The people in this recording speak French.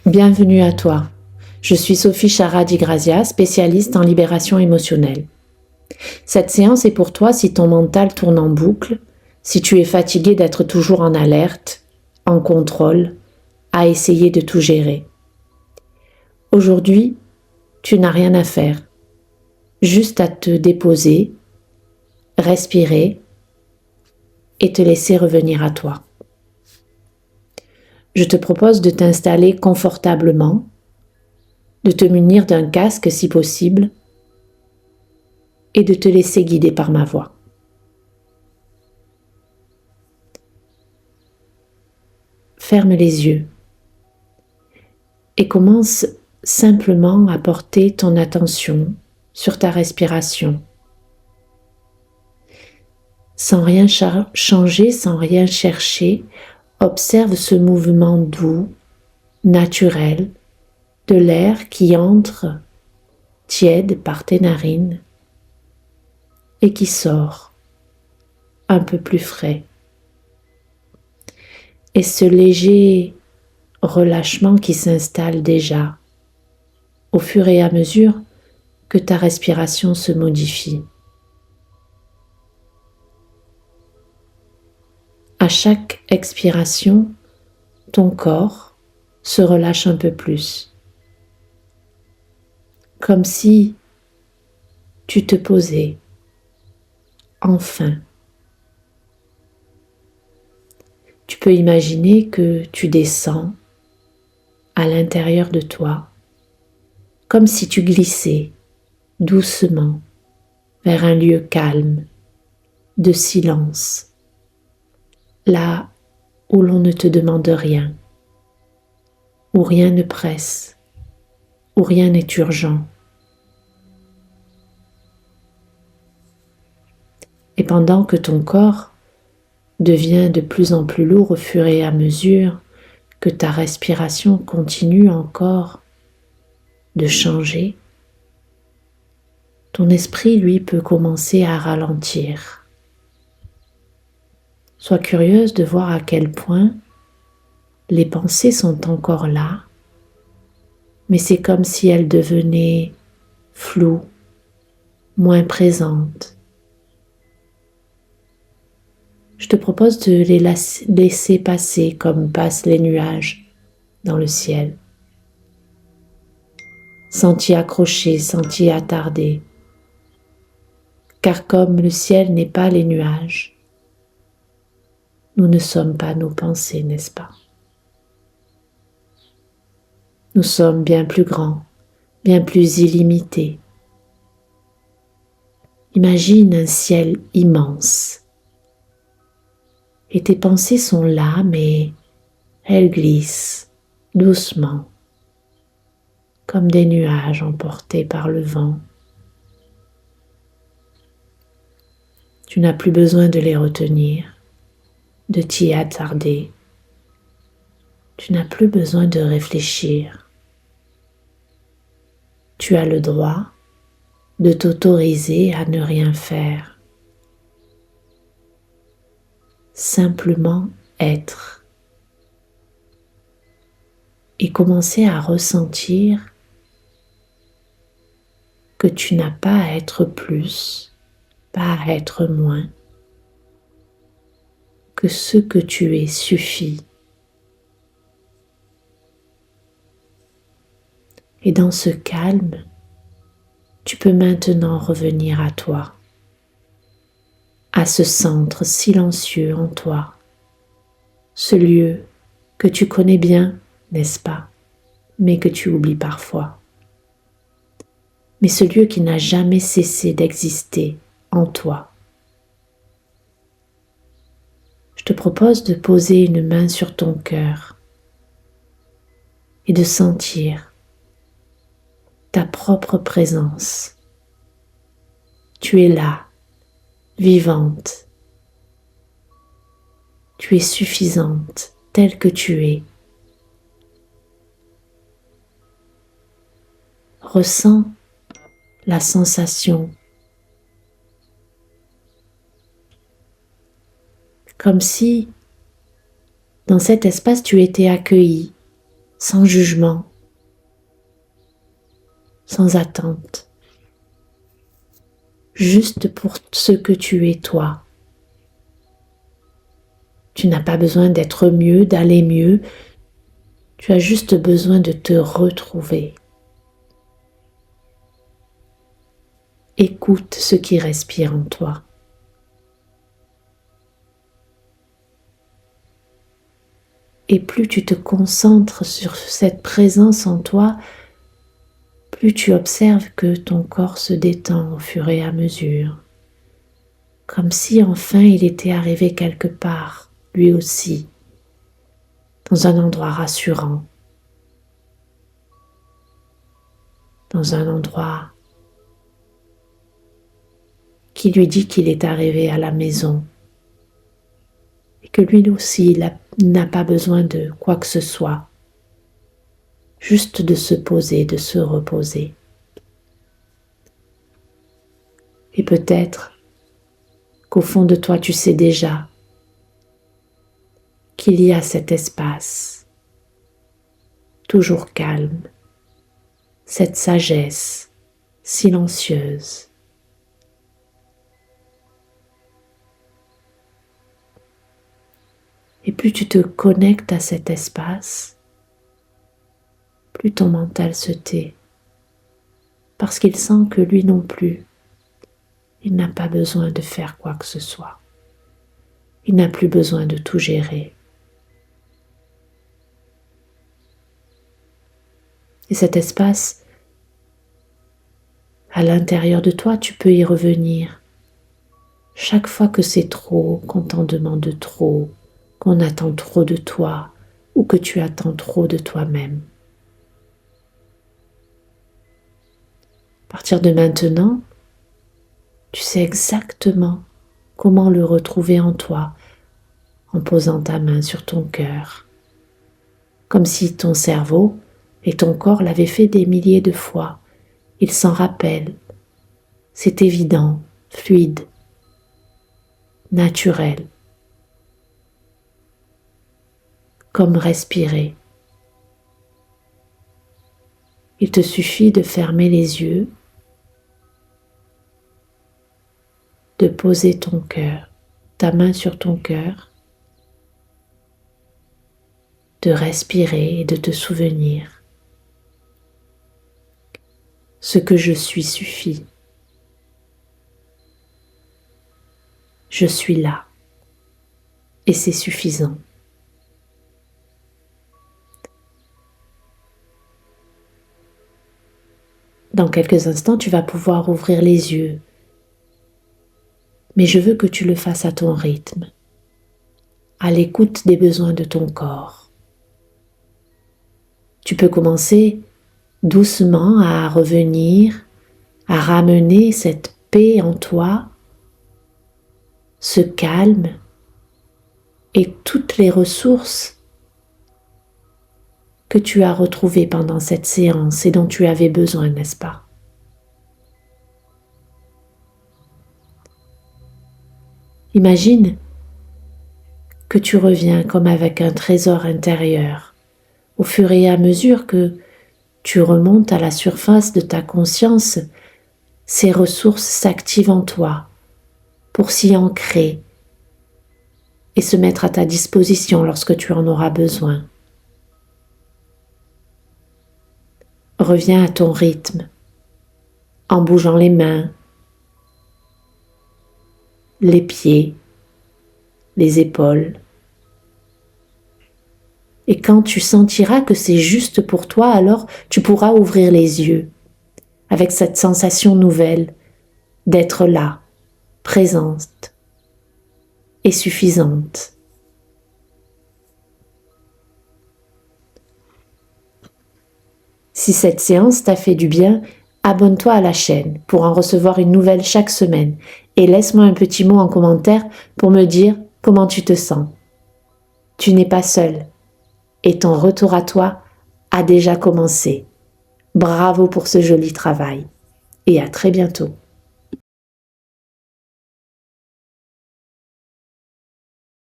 Bienvenue à toi. Je suis Sophie Chara Di Grazia, spécialiste en libération émotionnelle. Cette séance est pour toi si ton mental tourne en boucle, si tu es fatigué d'être toujours en alerte, en contrôle, à essayer de tout gérer. Aujourd'hui, tu n'as rien à faire, juste à te déposer, respirer et te laisser revenir à toi. Je te propose de t'installer confortablement, de te munir d'un casque si possible et de te laisser guider par ma voix. Ferme les yeux et commence simplement à porter ton attention sur ta respiration. Sans rien changer, sans rien chercher, observe ce mouvement doux, naturel, de l'air qui entre tiède par tes narines et qui sort un peu plus frais. Et ce léger relâchement qui s'installe déjà au fur et à mesure que ta respiration se modifie. À chaque expiration, ton corps se relâche un peu plus, comme si tu te posais enfin. Tu peux imaginer que tu descends à l'intérieur de toi, comme si tu glissais doucement vers un lieu calme, de silence, là où l'on ne te demande rien, où rien ne presse, où rien n'est urgent. Et pendant que ton corps devient de plus en plus lourd au fur et à mesure que ta respiration continue encore de changer, ton esprit, lui, peut commencer à ralentir. Sois curieuse de voir à quel point les pensées sont encore là, mais c'est comme si elles devenaient floues, moins présentes. Je te propose de les laisser passer comme passent les nuages dans le ciel, sans t'y accrocher, sans t'y attarder. Car comme le ciel n'est pas les nuages, nous ne sommes pas nos pensées, n'est-ce pas? Nous sommes bien plus grands, bien plus illimités. Imagine un ciel immense. Et tes pensées sont là, mais elles glissent doucement, comme des nuages emportés par le vent. Tu n'as plus besoin de les retenir, de t'y attarder. Tu n'as plus besoin de réfléchir. Tu as le droit de t'autoriser à ne rien faire. Simplement être. Et commencer à ressentir que tu n'as pas à être plus, pas à être moins, que ce que tu es suffit. Et dans ce calme, tu peux maintenant revenir à toi, à ce centre silencieux en toi, ce lieu que tu connais bien, n'est-ce pas, mais que tu oublies parfois. Mais ce lieu qui n'a jamais cessé d'exister en toi. Je te propose de poser une main sur ton cœur et de sentir ta propre présence. Tu es là, vivante. Tu es suffisante telle que tu es. Ressens la sensation comme si dans cet espace tu étais accueilli sans jugement, sans attente, juste pour ce que tu es toi. Tu n'as pas besoin d'être mieux, d'aller mieux, tu as juste besoin de te retrouver. Écoute ce qui respire en toi. Et plus tu te concentres sur cette présence en toi, plus tu observes que ton corps se détend au fur et à mesure, comme si enfin il était arrivé quelque part, lui aussi, dans un endroit rassurant, dans un endroit qui lui dit qu'il est arrivé à la maison et que lui aussi n'a pas besoin de quoi que ce soit, juste de se poser, de se reposer. Et peut-être qu'au fond de toi, tu sais déjà qu'il y a cet espace, toujours calme, cette sagesse silencieuse. Et plus tu te connectes à cet espace, plus ton mental se tait, parce qu'il sent que lui non plus, il n'a pas besoin de faire quoi que ce soit. Il n'a plus besoin de tout gérer. Et cet espace, à l'intérieur de toi, tu peux y revenir. Chaque fois que c'est trop, qu'on t'en demande trop, qu'on attend trop de toi ou que tu attends trop de toi-même. À partir de maintenant, tu sais exactement comment le retrouver en toi en posant ta main sur ton cœur, comme si ton cerveau et ton corps l'avaient fait des milliers de fois. Il s'en rappelle. C'est évident, fluide, naturel, comme respirer. Il te suffit de fermer les yeux, de poser ton cœur, ta main sur ton cœur, de respirer et de te souvenir. Ce que je suis suffit. Je suis là et c'est suffisant. Dans quelques instants, tu vas pouvoir ouvrir les yeux, mais je veux que tu le fasses à ton rythme, à l'écoute des besoins de ton corps. Tu peux commencer doucement à revenir, à ramener cette paix en toi, ce calme et toutes les ressources que tu as retrouvées pendant cette séance et dont tu avais besoin, n'est-ce pas? Imagine que tu reviens comme avec un trésor intérieur au fur et à mesure que tu remontes à la surface de ta conscience. Ces ressources s'activent en toi pour s'y ancrer et se mettre à ta disposition lorsque tu en auras besoin. Reviens à ton rythme, en bougeant les mains, les pieds, les épaules. Et quand tu sentiras que c'est juste pour toi, alors tu pourras ouvrir les yeux avec cette sensation nouvelle d'être là, présente et suffisante. Si cette séance t'a fait du bien, abonne-toi à la chaîne pour en recevoir une nouvelle chaque semaine et laisse-moi un petit mot en commentaire pour me dire comment tu te sens. Tu n'es pas seul et ton retour à toi a déjà commencé. Bravo pour ce joli travail et à très bientôt.